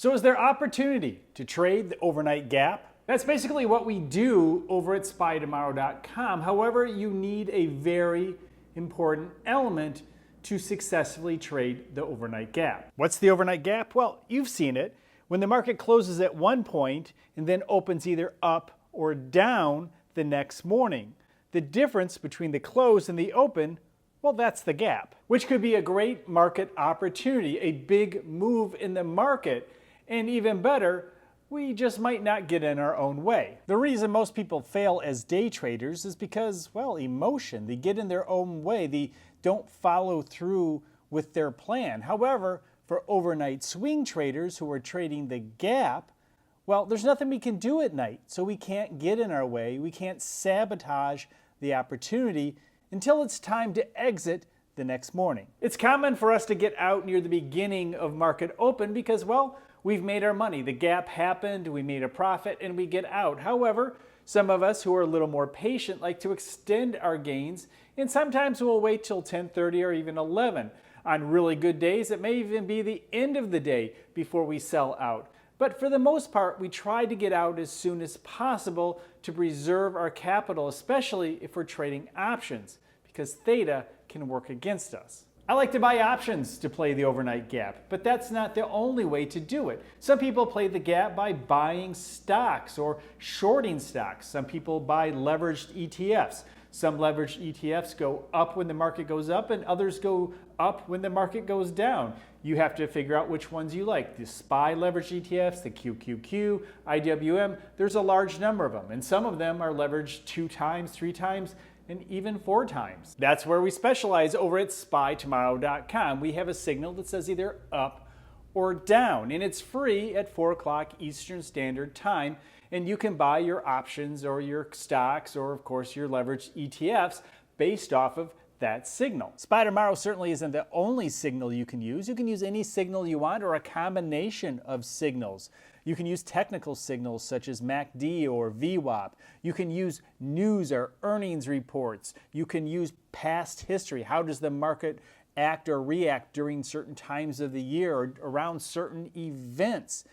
So is there opportunity to trade the overnight gap? That's basically what we do over at SPYtomorrow.com. However, you need a very important element to successfully trade the overnight gap. What's the overnight gap? Well, you've seen it. When the market closes at one point and then opens either up or down the next morning. The difference between the close and the open, well, that's the gap, which could be a great market opportunity, a big move in the market, and even better, we just might not get in our own way. The reason most people fail as day traders is because, well, emotion. They get in their own way. They don't follow through with their plan. However, for overnight swing traders who are trading the gap, well, there's nothing we can do at night, so we can't get in our way. We can't sabotage the opportunity until it's time to exit the next morning. It's common for us to get out near the beginning of market open because, well, we've made our money. The gap happened, we made a profit, and we get out. However, some of us who are a little more patient like to extend our gains, and sometimes we'll wait till 10:30 or even 11. On really good days, it may even be the end of the day before we sell out. But for the most part, we try to get out as soon as possible to preserve our capital, especially if we're trading options, because theta can work against us. I like to buy options to play the overnight gap, but that's not the only way to do it. Some people play the gap by buying stocks or shorting stocks. Some people buy leveraged ETFs. Some leveraged ETFs go up when the market goes up and others go up when the market goes down. You have to figure out which ones you like. The SPY leveraged ETFs, the QQQ, IWM, there's a large number of them. And some of them are leveraged 2 times, 3 times, and even 4 times. That's where we specialize over at SPYtomorrow.com. We have a signal that says either up or down, and it's free at 4 o'clock Eastern Standard Time. And you can buy your options or your stocks or, of course, your leveraged ETFs based off of that signal. SPY Tomorrow certainly isn't the only signal you can use. You can use any signal you want or a combination of signals. You can use technical signals such as MACD or VWAP. You can use news or earnings reports. You can use past history. How does the market act or react during certain times of the year or around certain events?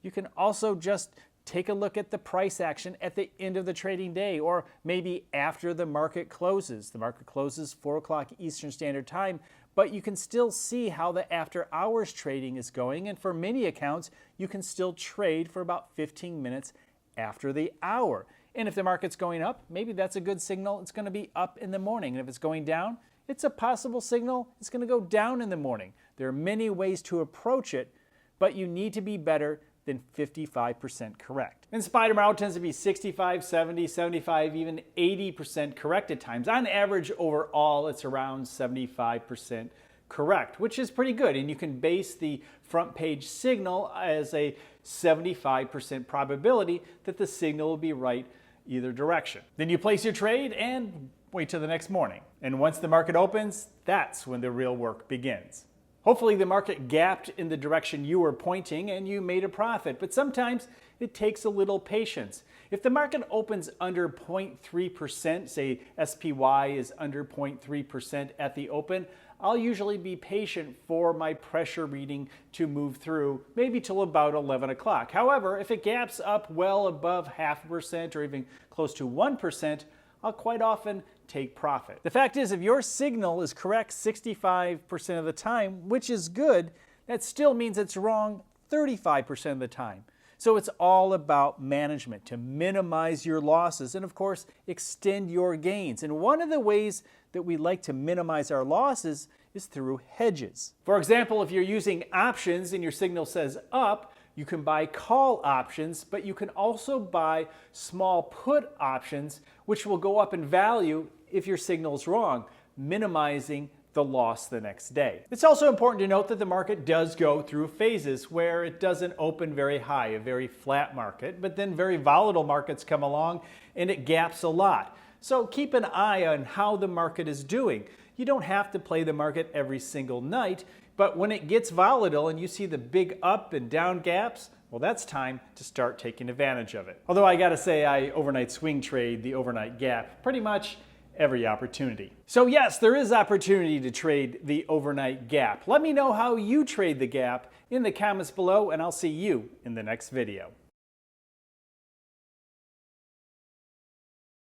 You can also just take a look at the price action at the end of the trading day or maybe after the market closes. The market closes 4 o'clock Eastern Standard Time, but you can still see how the after hours trading is going, and for many accounts, you can still trade for about 15 minutes after the hour. And if the market's going up, maybe that's a good signal. It's going to be up in the morning. And if it's going down, it's a possible signal. It's going to go down in the morning. There are many ways to approach it, but you need to be better than 55% correct. And SPY Tomorrow tends to be 65, 70, 75, even 80% correct at times. On average, overall, it's around 75% correct, which is pretty good. And you can base the front page signal as a 75% probability that the signal will be right either direction. Then you place your trade and wait till the next morning. And once the market opens, that's when the real work begins. Hopefully the market gapped in the direction you were pointing and you made a profit, but sometimes it takes a little patience. If the market opens under 0.3%, say SPY is under 0.3% at the open, I'll usually be patient for my pressure reading to move through, maybe till about 11 o'clock. However, if it gaps up well above 0.5% or even close to 1%, I'll quite often take profit. The fact is, if your signal is correct 65% of the time, which is good, that still means it's wrong 35% of the time. So it's all about management to minimize your losses and, of course, extend your gains. And one of the ways that we like to minimize our losses is through hedges. For example, if you're using options and your signal says up, you can buy call options, but you can also buy small put options, which will go up in value if your signal's wrong, minimizing the loss the next day. It's also important to note that the market does go through phases where it doesn't open very high, a very flat market, but then very volatile markets come along and it gaps a lot. So keep an eye on how the market is doing. You don't have to play the market every single night, but when it gets volatile and you see the big up and down gaps, well, that's time to start taking advantage of it. Although I gotta say, I overnight swing trade the overnight gap pretty much every opportunity. So yes, there is opportunity to trade the overnight gap. Let me know how you trade the gap in the comments below, and I'll see you in the next video.